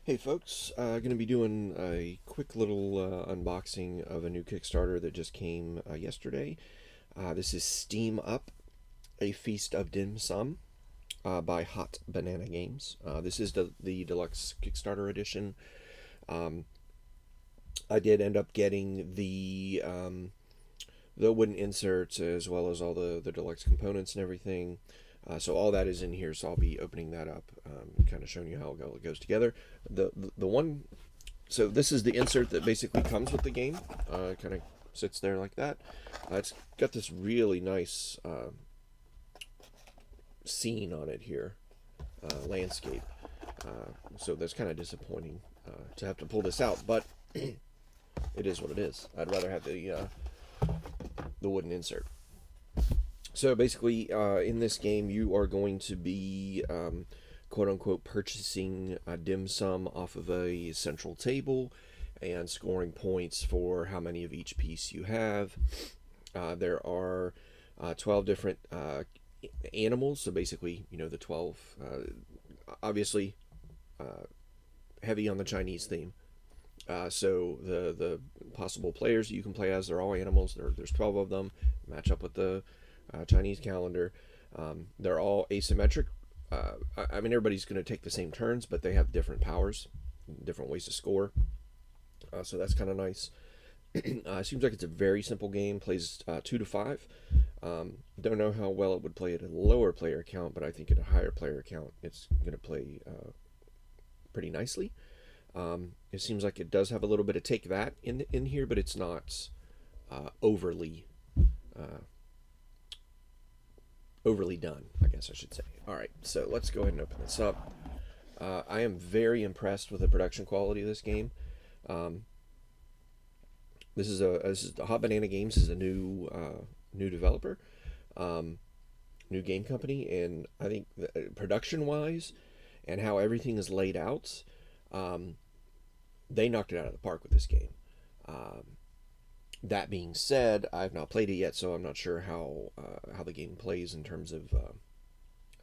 Hey folks, going to be doing a quick little unboxing of a new Kickstarter that just came yesterday. This is Steam Up, A Feast of Dim Sum by Hot Banana Games. This is the Deluxe Kickstarter edition. Um, I did end up getting the wooden inserts as well as all the deluxe components and everything. So all that is in here. So I'll be opening that up, kind of showing you how it goes together. The one, so this is the insert that basically comes with the game. Kind of sits there like that. It's got this really nice scene on it here, landscape. So that's kind of disappointing to have to pull this out, but it is what it is. I'd rather have the wooden insert. So basically, in this game, you are going to be quote unquote purchasing a dim sum off of a central table and scoring points for how many of each piece you have. There are 12 different animals, so basically, the 12, obviously, heavy on the Chinese theme. So the possible players you can play as, they're all animals. There's 12 of them. Match up with the Chinese calendar. They're all asymmetric. I mean, everybody's going to take the same turns, but they have different powers, different ways to score. So that's kind of nice. It seems like it's a very simple game. Plays 2 to 5. Don't know how well it would play at a lower player count, but I think at a higher player count, it's going to play pretty nicely. It seems like it does have a little bit of take that in here, but it's not overly overly done, I guess I should say. All right, so let's go ahead and open this up. I am very impressed with the production quality of this game. This is Hot Banana Games is a new developer, new game company, and I think production wise and how everything is laid out, they knocked it out of the park with this game. That being said, I've not played it yet, so I'm not sure how the game plays in terms of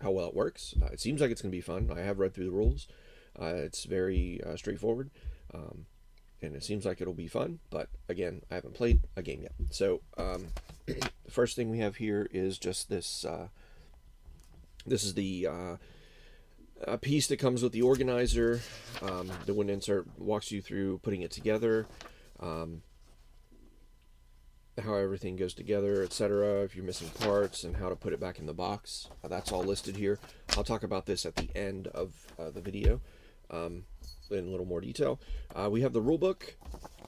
how well it works. It seems like it's going to be fun. I have read through the rules. It's very straightforward, and it seems like it'll be fun. But again, I haven't played a game yet. So the first thing we have here is just this. This is the a piece that comes with the organizer. The one insert walks you through putting it together. How everything goes together, etc. If you're missing parts and how to put it back in the box, that's all listed here. I'll talk about this at the end of the video in a little more detail. We have the rule book,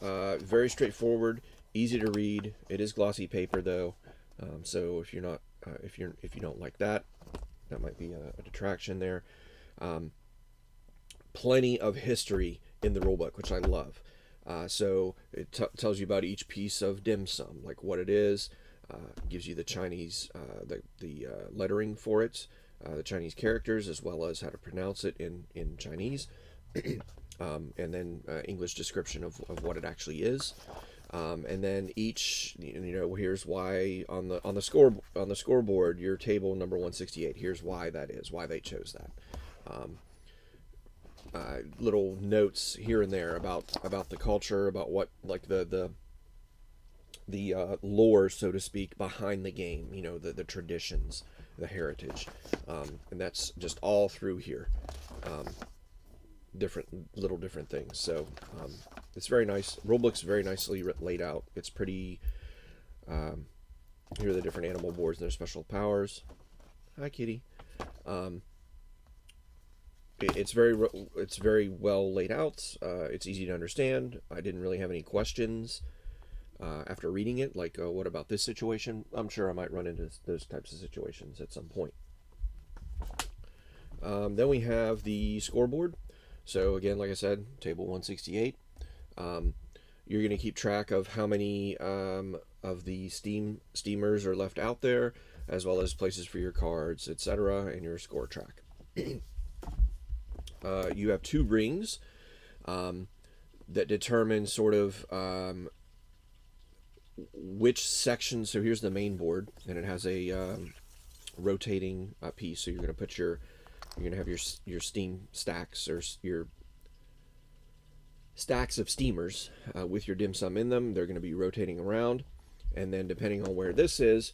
very straightforward, easy to read. It is glossy paper though, so if you're not if you don't like that, that might be a detraction there. Plenty of history in the rule book, which I love. So it tells you about each piece of dim sum, like what it is, gives you the Chinese, the lettering for it, the Chinese characters, as well as how to pronounce it in Chinese, and then English description of what it actually is. And then each, here's why on the scoreboard, your table number 168. Here's why that is, why they chose that. Little notes here and there about the culture, about what, like the lore, so to speak, behind the game. The traditions, the heritage, and that's just all through here. Different things. So it's very nice. Rulebook's very nicely laid out. It's pretty. Here are the different animal boards and their special powers. Hi, kitty. It's very well laid out. It's easy to understand. I didn't really have any questions after reading it, like what about this situation? I'm sure I might run into those types of situations at some point. Then we have the scoreboard. So again, like I said, table 168. You're going to keep track of how many of the steamers are left out there, as well as places for your cards, etc., and your score track. You have 2 rings that determine sort of which section. So here's the main board, and it has a rotating piece. So you're going to have your steam stacks, or your stacks of steamers with your dim sum in them. They're going to be rotating around, and then depending on where this is,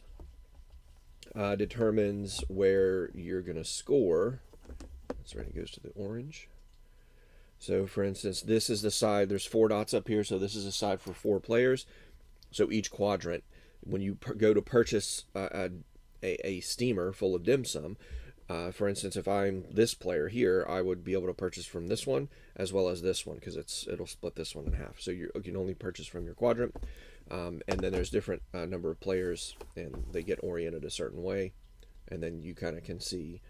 determines where you're going to score. That's right, it goes to the orange. So for instance, this is the side, there's 4 dots up here, so this is a side for 4 players. So each quadrant, when you go to purchase a steamer full of dim sum, for instance, if I'm this player here, I would be able to purchase from this one as well as this one, because it'll split this one in half. So you can only purchase from your quadrant, and then there's different number of players, and they get oriented a certain way, and then you kind of can see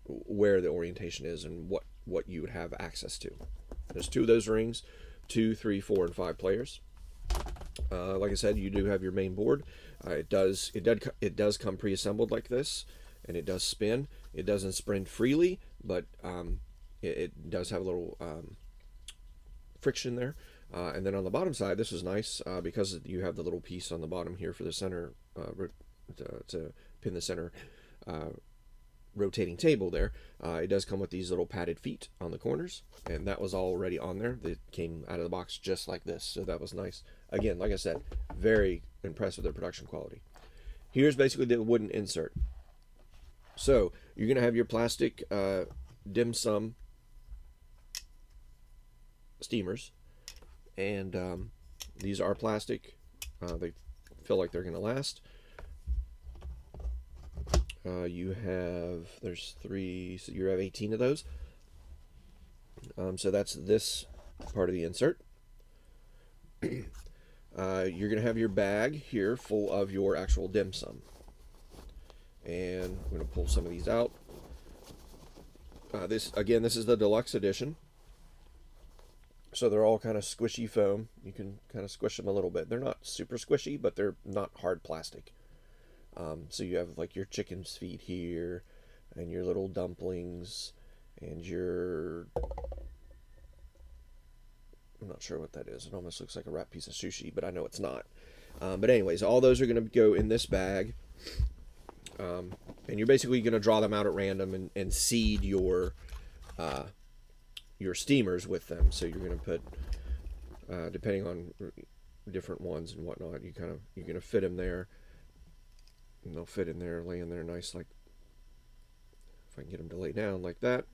where the orientation is and what you would have access to. There's 2 of those rings, 2, 3, 4, and 5 players. Like I said, you do have your main board. It does come pre-assembled like this, and it does spin. It doesn't spin freely, but it does have a little friction there. And then on the bottom side, this is nice because you have the little piece on the bottom here for the center to pin the center rotating table there. It does come with these little padded feet on the corners, and that was already on there. They came out of the box just like this, so that was nice. Again, like I said, very impressed with their production quality. Here's basically the wooden insert. So you're going to have your plastic dim sum steamers, and these are plastic. They feel like they're going to last. There's 3, so you have 18 of those. So that's this part of the insert. You're going to have your bag here full of your actual dim sum. And I'm going to pull some of these out. This is the Deluxe edition. So they're all kind of squishy foam. You can kind of squish them a little bit. They're not super squishy, but they're not hard plastic. So you have like your chicken's feet here, and your little dumplings, and I'm not sure what that is. It almost looks like a wrapped piece of sushi, but I know it's not. But anyways, all those are going to go in this bag. And you're basically going to draw them out at random and seed your steamers with them. So you're going to put, depending on different ones and whatnot, you're going to fit them there. And they'll fit in there, lay in there nice, like, if I can get them to lay down like that.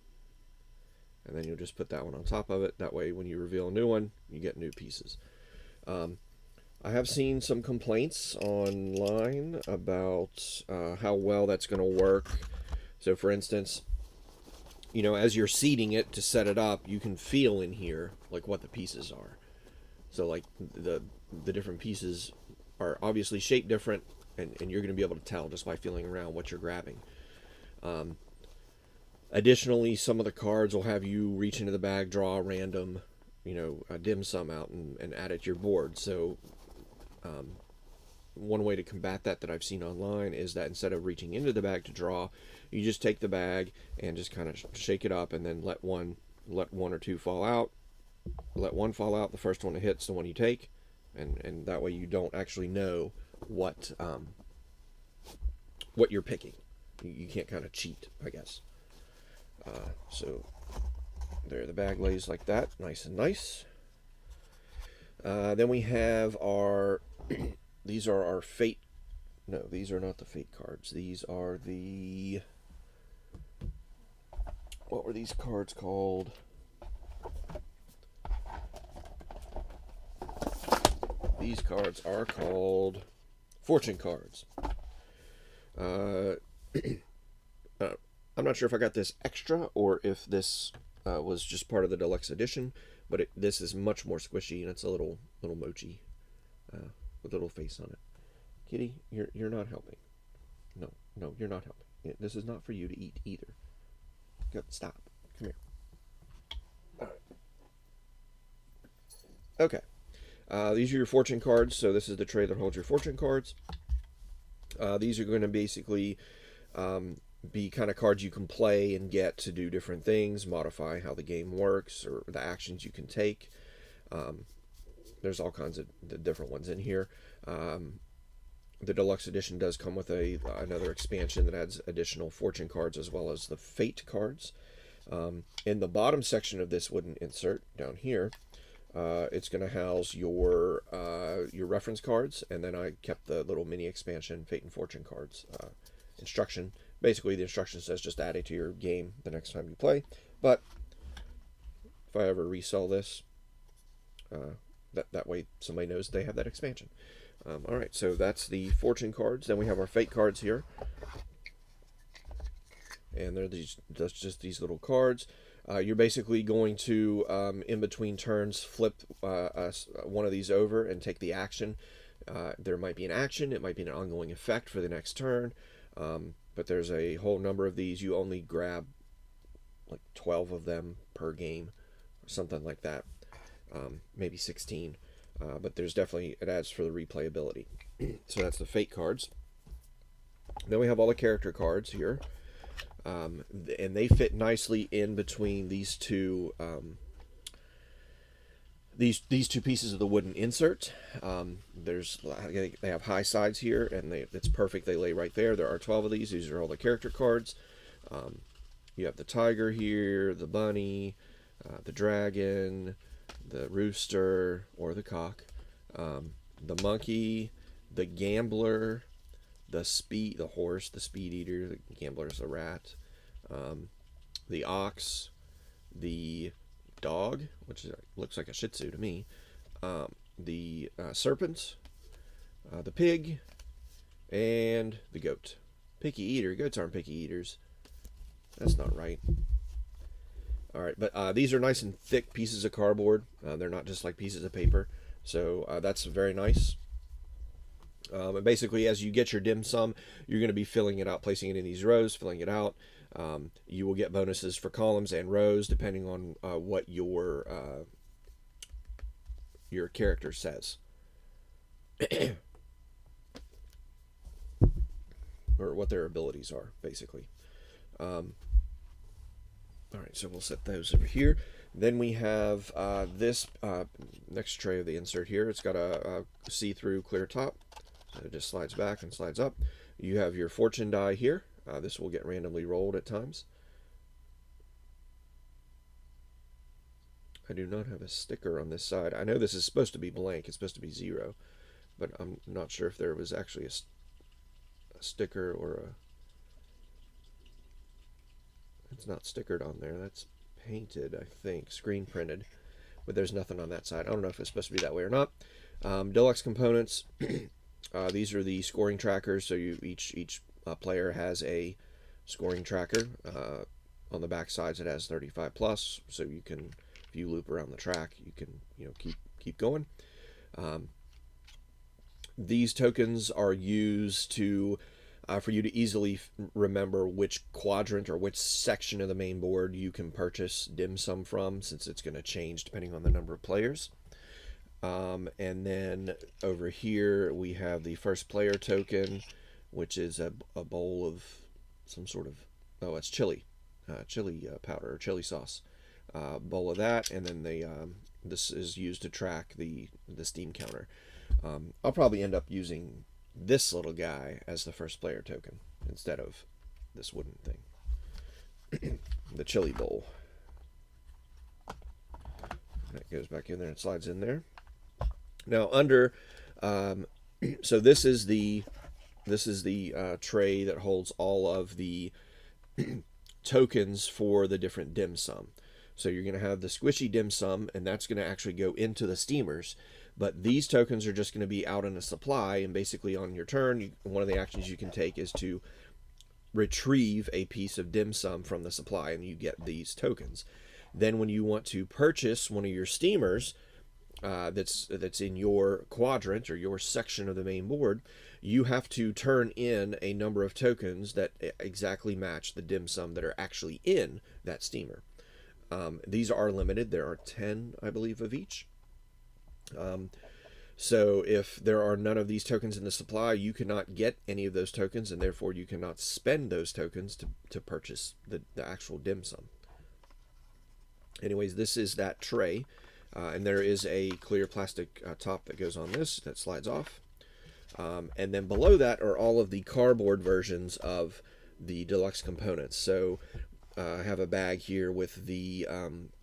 And then you'll just put that one on top of it. That way, when you reveal a new one, you get new pieces. I have seen some complaints online about how well that's going to work. So, for instance, as you're seating it to set it up, you can feel in here, like, what the pieces are. So, like, the different pieces are obviously shaped different, and you're going to be able to tell just by feeling around what you're grabbing. Additionally, some of the cards will have you reach into the bag, draw a random, a dim sum out and add it to your board. So one way to combat that I've seen online is that instead of reaching into the bag to draw, you just take the bag and just kind of shake it up, and then let one or two fall out. Let one fall out. The first one that hits the one you take, and that way you don't actually know what you're picking. You can't kind of cheat, I guess. So there, the bag lays like that, nice and nice. Then we have our these are our fate. No, these are not the fate cards. These are the, what were these cards called? These cards are called fortune cards. I'm not sure if I got this extra or if this was just part of the Deluxe edition, but this is much more squishy, and it's a little mochi with a little face on it. Kitty, you're not helping. No, you're not helping. This is not for you to eat either. Stop. Come here. All right. Okay. These are your fortune cards. So this is the tray that holds your fortune cards. These are going to basically be kind of cards you can play and get to do different things, modify how the game works, or the actions you can take. There's all kinds of different ones in here. The Deluxe Edition does come with another expansion that adds additional fortune cards as well as the fate cards. In the bottom section of this wooden insert down here, it's going to house your reference cards, and then I kept the little mini expansion Fate and Fortune cards instruction. Basically, the instruction says just add it to your game the next time you play. But if I ever resell this, that way somebody knows they have that expansion. All right, so that's the Fortune cards. Then we have our Fate cards here, and they're just these little cards. You're basically going to, in between turns, flip one of these over and take the action. There might be an action, it might be an ongoing effect for the next turn, but there's a whole number of these. You only grab like 12 of them per game, or something like that, maybe 16. But there's definitely, it adds for the replayability. So that's the Fate cards. Then we have all the character cards here. And they fit nicely in between these two these two pieces of the wooden insert. They have high sides here, and it's perfect. They lay right there. There are 12 of these. These are all the character cards. You have the tiger here, the bunny, the dragon, the rooster or the cock, the monkey, the gambler, the horse, the speed eater, the gambler is the rat, the ox, the dog, which looks like a Shih Tzu to me, the serpent, the pig, and the goat. Picky eater. Goats aren't picky eaters. That's not right. All right, but these are nice and thick pieces of cardboard. They're not just like pieces of paper, so that's very nice. And basically, as you get your dim sum, you're going to be filling it out, placing it in these rows, filling it out. You will get bonuses for columns and rows depending on what your character says, or what their abilities are, basically. All right, so we'll set those over here. Then we have this next tray of the insert here. It's got a see-through clear top. So it just slides back and slides up. You have your fortune die here. This will get randomly rolled at times. I do not have a sticker on this side. I know this is supposed to be blank. It's supposed to be 0. But I'm not sure if there was actually a sticker or a... It's not stickered on there. That's painted, I think. Screen printed. But there's nothing on that side. I don't know if it's supposed to be that way or not. Deluxe components. These are the scoring trackers, so each player has a scoring tracker. On the back sides, it has 35 plus, so you can, if you loop around the track, you can keep going. These tokens are used to for you to easily remember which quadrant or which section of the main board you can purchase dim sum from, since it's going to change depending on the number of players. And then over here we have the first player token, which is a bowl of some sort of, it's chili powder or chili sauce, bowl of that, and then this is used to track the Steam counter. I'll probably end up using this little guy as the first player token instead of this wooden thing. The chili bowl. That goes back in there and slides in there. Now under, so this is the tray that holds all of the tokens for the different dim sum. So you're going to have the squishy dim sum, and that's going to actually go into the steamers. But these tokens are just going to be out in a supply, and basically on your turn, one of the actions you can take is to retrieve a piece of dim sum from the supply, and you get these tokens. Then when you want to purchase one of your steamers that's in your quadrant or your section of the main board, you have to turn in a number of tokens that exactly match the dim sum that are actually in that steamer. These are limited. There are 10, I believe, of each. So if there are none of these tokens in the supply, you cannot get any of those tokens, and therefore you cannot spend those tokens to purchase the actual dim sum. Anyways, this is that tray, and there is a clear plastic top that goes on this that slides off. And then below that are all of the cardboard versions of the deluxe components. So I have a bag here with the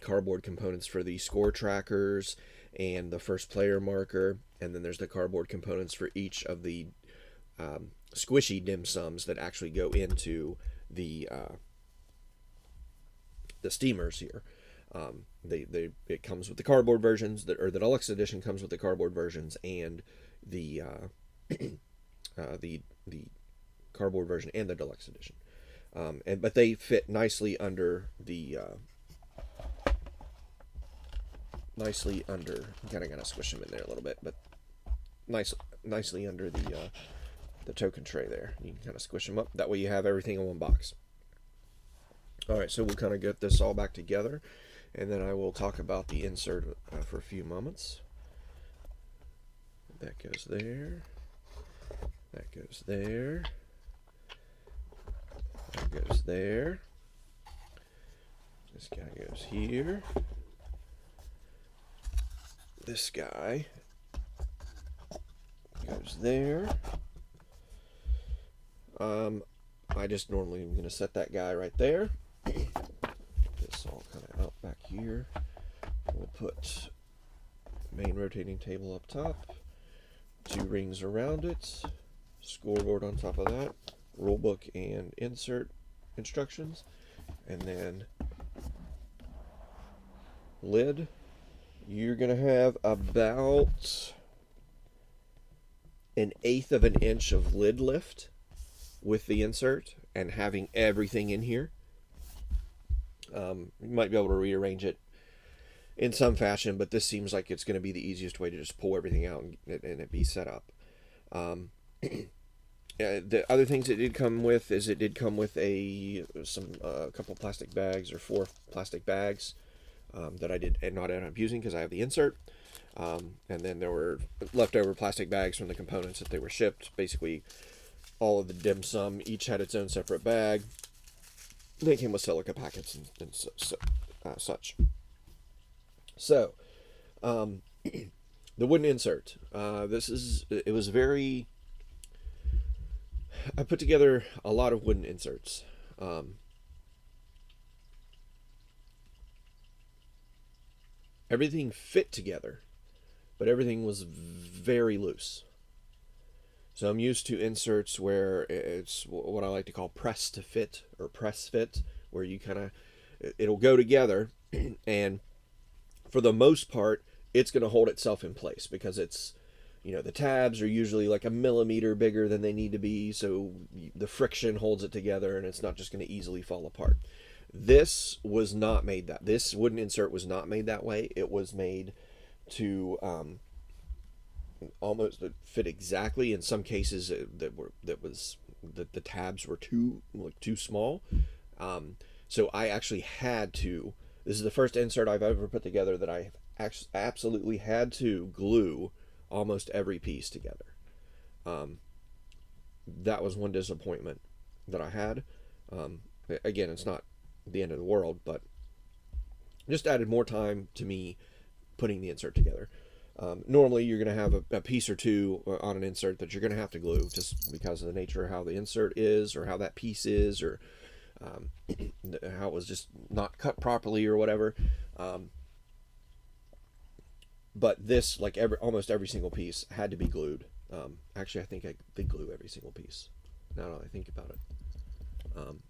cardboard components for the score trackers and the first player marker, and then there's the cardboard components for each of the squishy dim sums that actually go into the steamers here. It comes with the cardboard versions, or the deluxe edition comes with the cardboard versions and the the cardboard version and the deluxe edition. But they fit nicely under the kind of gotta squish them in there a little bit, but nicely under the token tray there. You can kind of squish them up. That way you have everything in one box. All right, so we'll kind of get this all back together, and then I will talk about the insert for a few moments. That goes there. That goes there. That goes there. This guy goes here. This guy goes there. I just normally am going to set that guy right there. This all kind of out back here. We'll put main rotating table up top, 2 rings around it, scoreboard on top of that, rulebook and insert instructions, and then lid. You're going to have about 1/8 of an inch of lid lift with the insert and having everything in here. You might be able to rearrange it in some fashion, but this seems like it's going to be the easiest way to just pull everything out and it be set up. The other things it did come with is it did come with a couple plastic bags, or 4 plastic bags that I did not end up using because I have the insert. And then there were leftover plastic bags from the components that they were shipped. Basically, all of the dim sum each had its own separate bag. They came with silica packets and such. So, the wooden insert. It was very. I put together a lot of wooden inserts. Everything fit together, but everything was very loose. So I'm used to inserts where it's what I like to call press to fit or press fit, where you kind of, it'll go together, and for the most part, it's going to hold itself in place because it's, the tabs are usually like 1 millimeter bigger than they need to be, so the friction holds it together and it's not just going to easily fall apart. This was not made that. This wooden insert was not made that way. It was made to almost fit exactly. In some cases, the tabs were too small. So I actually had to. This is the first insert I've ever put together that I absolutely had to glue almost every piece together. That was one disappointment that I had. Again, it's not the end of the world, but just added more time to me putting the insert together. Normally, you're going to have a piece or two on an insert that you're going to have to glue just because of the nature of how the insert is, or how that piece is, or how it was just not cut properly or whatever. But this, like almost every single piece, had to be glued. Actually, I think I did glue every single piece, now that I think about it.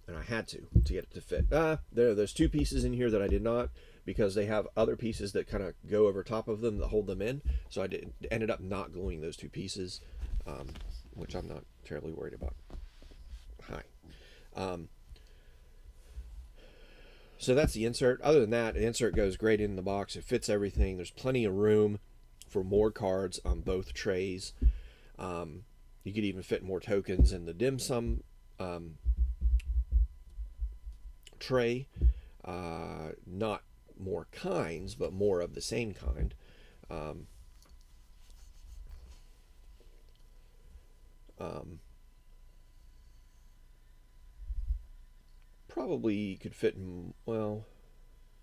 And I had to get it to fit. There's 2 pieces in here that I did not, because they have other pieces that kind of go over top of them that hold them in. So I ended up not gluing those 2 pieces, which I'm not terribly worried about. So that's the insert. Other than that, the insert goes great in the box. It fits everything. There's plenty of room for more cards on both trays. You could even fit more tokens in the dim sum tray. Not more kinds, but more of the same kind. Probably could fit, well,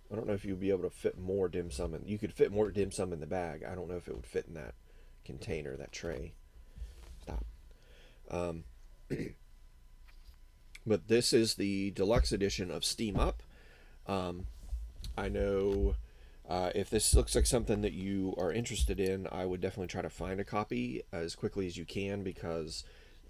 I don't know if you'd be able to fit more dim sum in. You could fit more dim sum in the bag. I don't know if it would fit in that container, that tray. Stop. But this is the deluxe edition of Steam Up. I know if this looks like something that you are interested in, I would definitely try to find a copy as quickly as you can, because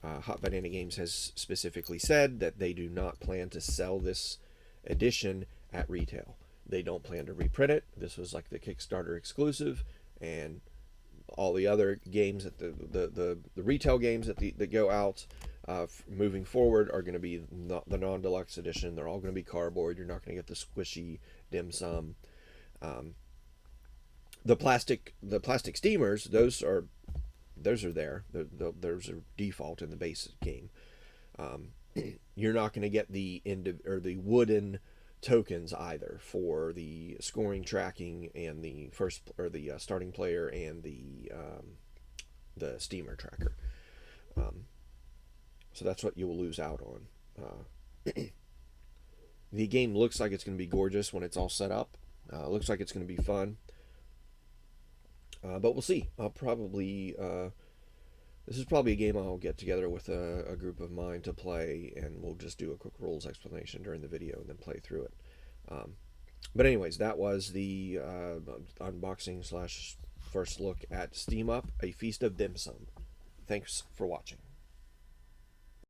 Hot Banana Games has specifically said that they do not plan to sell this edition at retail. They don't plan to reprint it. This was like the Kickstarter exclusive, and all the other games that the retail games that go out moving forward are going to be the non-deluxe edition. They're all going to be cardboard. You're not going to get the squishy dim sum. The plastic steamers, those are there. Those are default in the base game. You're not going to get the wooden tokens either for the scoring, tracking, and the starting player and the steamer tracker. So that's what you will lose out on. The game looks like it's going to be gorgeous when it's all set up. Looks like it's going to be fun. But we'll see. I'll probably this is probably a game I'll get together with a group of mine to play, and we'll just do a quick rules explanation during the video and then play through it. But anyways, that was the unboxing / first look at Steam Up, A Feast of Dim Sum. Thanks for watching.